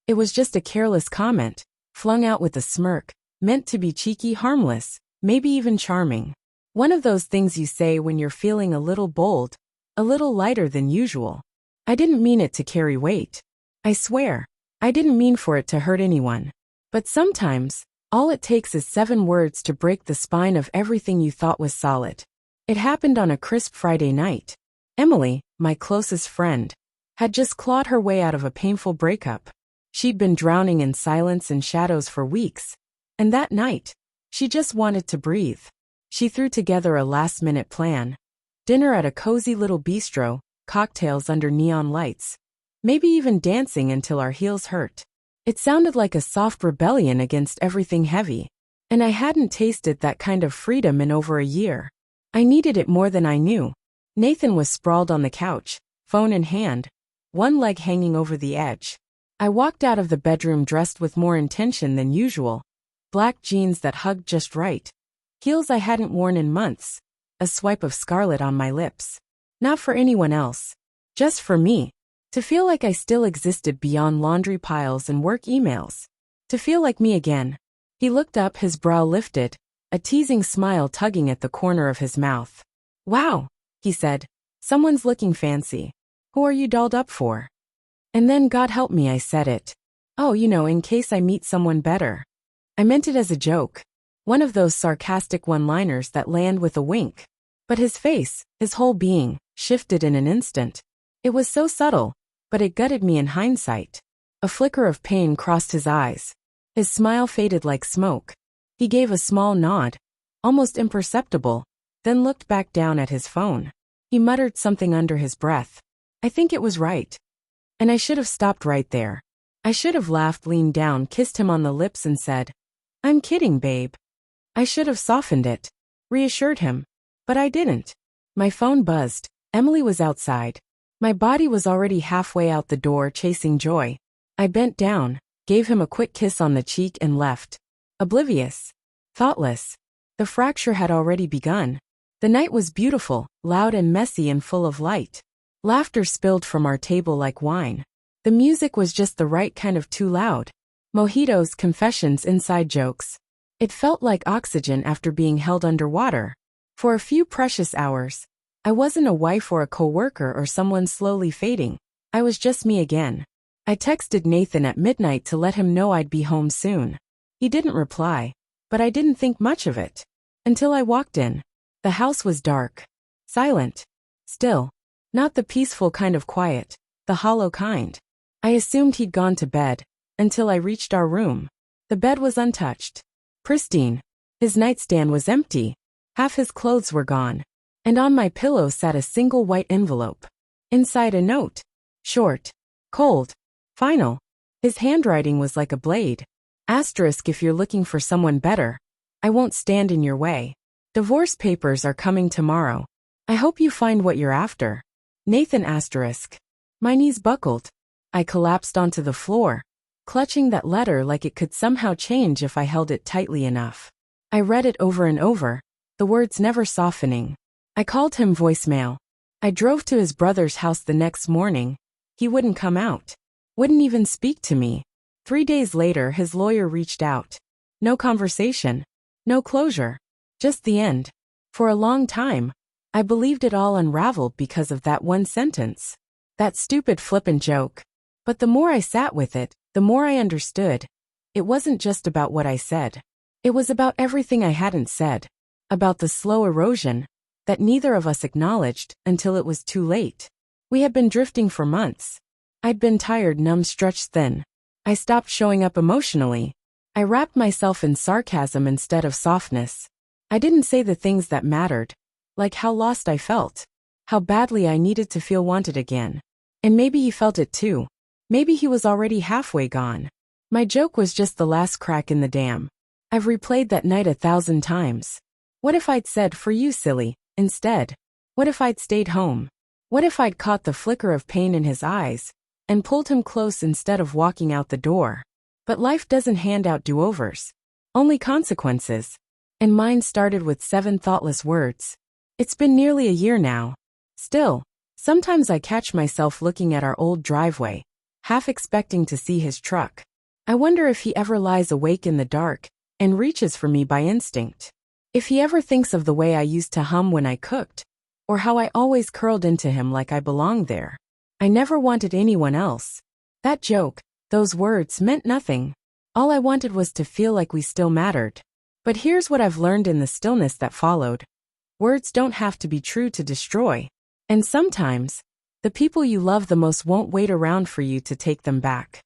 It was just a careless comment, flung out with a smirk, meant to be cheeky, harmless, maybe even charming. One of those things you say when you're feeling a little bold, a little lighter than usual. I didn't mean it to carry weight. I swear, I didn't mean for it to hurt anyone. But sometimes, all it takes is 7 words to break the spine of everything you thought was solid. It happened on a crisp Friday night. Emily, my closest friend, had just clawed her way out of a painful breakup. She'd been drowning in silence and shadows for weeks. And that night, she just wanted to breathe. She threw together a last-minute plan. Dinner at a cozy little bistro, cocktails under neon lights. Maybe even dancing until our heels hurt. It sounded like a soft rebellion against everything heavy. And I hadn't tasted that kind of freedom in over a year. I needed it more than I knew. Nathan was sprawled on the couch, phone in hand, one leg hanging over the edge. I walked out of the bedroom dressed with more intention than usual. Black jeans that hugged just right. Heels I hadn't worn in months. A swipe of scarlet on my lips. Not for anyone else. Just for me. To feel like I still existed beyond laundry piles and work emails. To feel like me again. He looked up, his brow lifted, a teasing smile tugging at the corner of his mouth. Wow, he said. Someone's looking fancy. Who are you dolled up for? And then, God help me, I said it. Oh, in case I meet someone better. I meant it as a joke. One of those sarcastic one-liners that land with a wink. But his face, his whole being, shifted in an instant. It was so subtle, but it gutted me in hindsight. A flicker of pain crossed his eyes. His smile faded like smoke. He gave a small nod, almost imperceptible, then looked back down at his phone. He muttered something under his breath. I think it was right. And I should have stopped right there. I should have laughed, leaned down, kissed him on the lips and said, I'm kidding, babe. I should have softened it, reassured him. But I didn't. My phone buzzed. Emily was outside. My body was already halfway out the door chasing joy. I bent down, gave him a quick kiss on the cheek and left. Oblivious. Thoughtless. The fracture had already begun. The night was beautiful, loud and messy and full of light. Laughter spilled from our table like wine. The music was just the right kind of too loud. Mojitos, confessions, inside jokes. It felt like oxygen after being held underwater. For a few precious hours, I wasn't a wife or a coworker or someone slowly fading. I was just me again. I texted Nathan at midnight to let him know I'd be home soon. He didn't reply, but I didn't think much of it. Until I walked in. The house was dark. Silent. Still. Not the peaceful kind of quiet, the hollow kind. I assumed he'd gone to bed, until I reached our room. The bed was untouched. Pristine. His nightstand was empty. Half his clothes were gone. And on my pillow sat a single white envelope. Inside a note. Short. Cold. Final. His handwriting was like a blade. Asterisk, if you're looking for someone better, I won't stand in your way. Divorce papers are coming tomorrow. I hope you find what you're after. Nathan asterisk. My knees buckled. I collapsed onto the floor, clutching that letter like it could somehow change if I held it tightly enough. I read it over and over, the words never softening. I called him voicemail. I drove to his brother's house the next morning. He wouldn't come out. Wouldn't even speak to me. 3 days later, his lawyer reached out. No conversation. No closure. Just the end. For a long time, I believed it all unraveled because of that one sentence. That stupid flippant joke. But the more I sat with it, the more I understood. It wasn't just about what I said. It was about everything I hadn't said. About the slow erosion that neither of us acknowledged until it was too late. We had been drifting for months. I'd been tired, numb, stretched thin. I stopped showing up emotionally. I wrapped myself in sarcasm instead of softness. I didn't say the things that mattered, like how lost I felt, how badly I needed to feel wanted again. And maybe he felt it too. Maybe he was already halfway gone. My joke was just the last crack in the dam. I've replayed that night 1,000 times. What if I'd said, for you, silly, instead? What if I'd stayed home? What if I'd caught the flicker of pain in his eyes and pulled him close instead of walking out the door? But life doesn't hand out do-overs. Only consequences. And mine started with 7 thoughtless words. It's been nearly a year now. Still, sometimes I catch myself looking at our old driveway, half expecting to see his truck. I wonder if he ever lies awake in the dark and reaches for me by instinct. If he ever thinks of the way I used to hum when I cooked, or how I always curled into him like I belonged there. I never wanted anyone else. That joke, those words meant nothing. All I wanted was to feel like we still mattered. But here's what I've learned in the stillness that followed. Words don't have to be true to destroy. And sometimes, the people you love the most won't wait around for you to take them back.